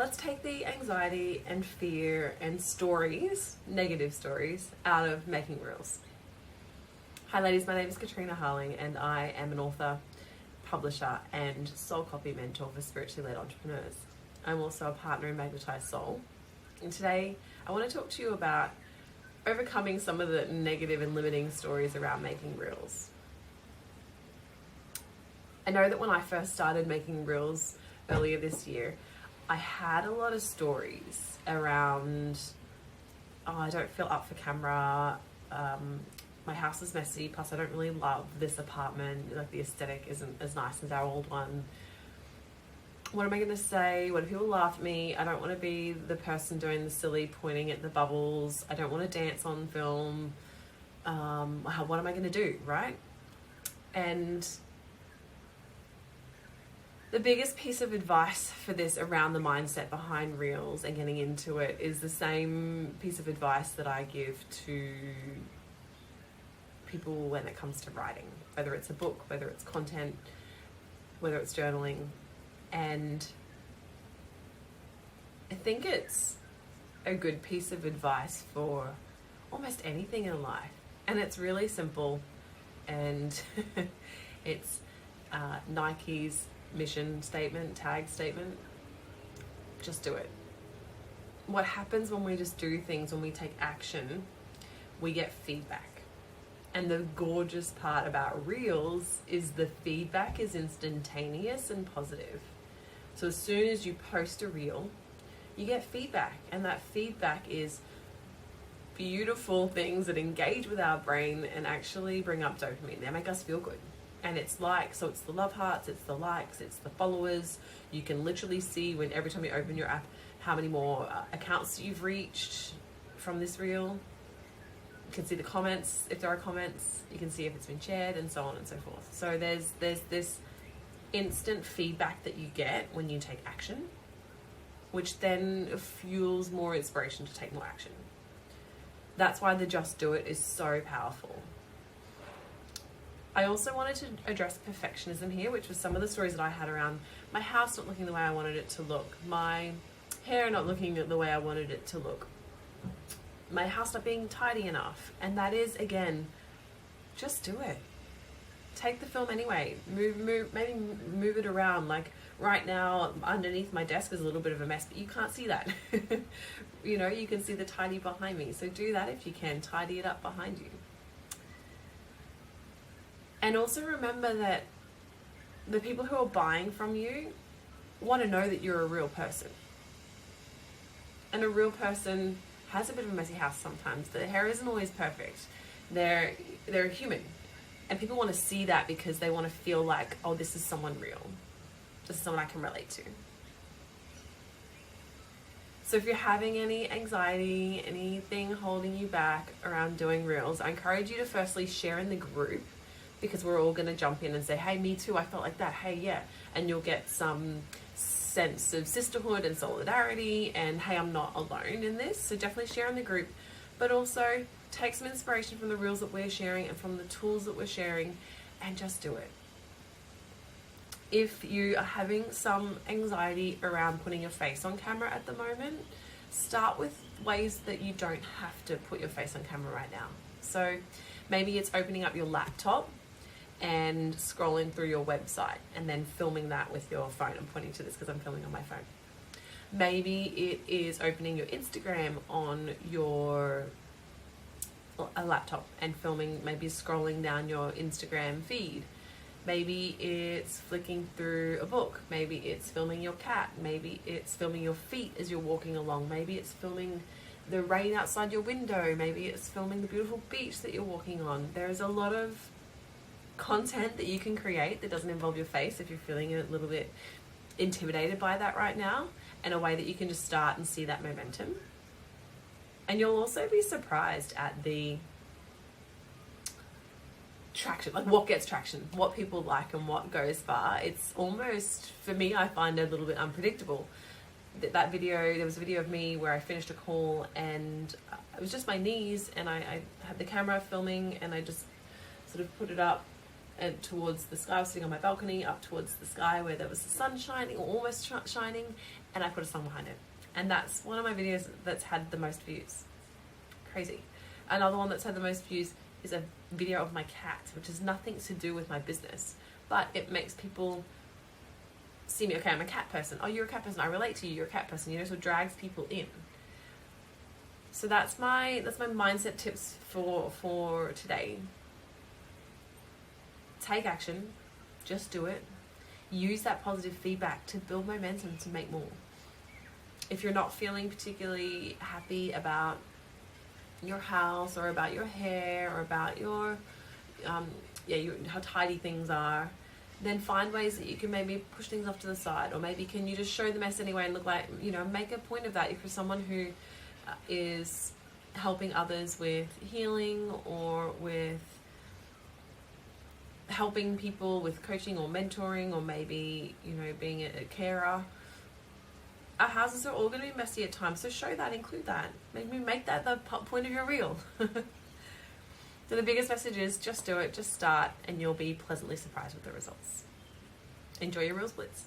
let's take the anxiety and fear and stories, negative stories, out of making reels. Hi ladies, my name is Katrina and I am an author, publisher and soul copy mentor for spiritually led entrepreneurs. I'm also a partner in Magnetised Soul. And today I want to talk to you about overcoming some of the negative and limiting stories around making reels. I know that when I first started making reels earlier this year, I had a lot of stories around, I don't feel up for camera, my house is messy, plus I don't really love this apartment, like the aesthetic isn't as nice as our old one. What am I going to say? What if people laugh at me? I don't want to be the person doing the silly pointing at the bubbles. I don't want to dance on film. What am I going to do, right? And the biggest piece of advice for this around the mindset behind reels and getting into it is the same piece of advice that I give to people when it comes to writing, whether it's a book, whether it's content, whether it's journaling. And I think it's a good piece of advice for almost anything in life. And it's really simple. And it's Nike's mission statement, tag statement. Just do it. What happens when we just do things, when we take action, we get feedback. And the gorgeous part about reels is the feedback is instantaneous and positive. So as soon as you post a reel, you get feedback, and that feedback is beautiful things that engage with our brain and actually bring up dopamine. They make us feel good. And it's so it's the love hearts, it's the likes, it's the followers. You can literally see when every time you open your app, how many more accounts you've reached from this reel. You can see the comments, if there are comments. You can see if it's been shared, and so on and so forth. So there's this instant feedback that you get when you take action, which then fuels more inspiration to take more action. That's why the just do it is so powerful. I also wanted to address perfectionism here, which was some of the stories that I had around my house not looking the way I wanted it to look, my hair not looking the way I wanted it to look, my house not being tidy enough. And that is, again, just do it. Take the film anyway. Maybe move it around. Like right now, underneath my desk is a little bit of a mess, but you can't see that. You know, you can see the tidy behind me. So do that if you can. Tidy it up behind you. And also remember that the people who are buying from you want to know that you're a real person. And a real person has a bit of a messy house sometimes. Their hair isn't always perfect. They're human. And people want to see that because they want to feel like, oh, this is someone real. This is someone I can relate to. So if you're having any anxiety, anything holding you back around doing reels, I encourage you to firstly share in the group, because we're all going to jump in and say, hey, me too, I felt like that. Hey, yeah. And you'll get some sense of sisterhood and solidarity and, hey, I'm not alone in this. So definitely share in the group, but also take some inspiration from the reels that we're sharing and from the tools that we're sharing, and just do it. If you are having some anxiety around putting your face on camera at the moment, start with ways that you don't have to put your face on camera right now. So maybe it's opening up your laptop and scrolling through your website and then filming that with your phone. I'm pointing to this because I'm filming on my phone. Maybe it is opening your Instagram on a laptop and filming, maybe scrolling down your Instagram feed. Maybe it's flicking through a book. Maybe it's filming your cat. Maybe it's filming your feet as you're walking along. Maybe it's filming the rain outside your window. Maybe it's filming the beautiful beach that you're walking on. There's a lot of content that you can create that doesn't involve your face if you're feeling a little bit intimidated by that right now, and a way that you can just start and see that momentum. And you'll also be surprised at the traction, like what gets traction, what people like and what goes far. It's almost, for me, I find it a little bit unpredictable. That video, there was a video of me where I finished a call and it was just my knees, and I had the camera filming, and I just sort of put it up and towards the sky. I was sitting on my balcony up towards the sky where there was the sun shining, or almost shining, and I put a song behind it. And that's one of my videos that's had the most views. Crazy. Another one that's had the most views is a video of my cat, which has nothing to do with my business, but it makes people see me. Okay, I'm a cat person. Oh, you're a cat person. I relate to you. You're a cat person. You know, so it drags people in. So that's my mindset tips for today. Take action. Just do it. Use that positive feedback to build momentum to make more. If you're not feeling particularly happy about your house or about your hair or about your how tidy things are, then find ways that you can maybe push things off to the side, or maybe can you just show the mess anyway and look like, you know, make a point of that. If you're someone who is helping others with healing or with helping people with coaching or mentoring, or maybe, you know, being a carer, our houses are all going to be messy at times, so show that, include that. Maybe make that the point of your reel. So the biggest message is just do it, just start, and you'll be pleasantly surprised with the results. Enjoy your Reels Blitz.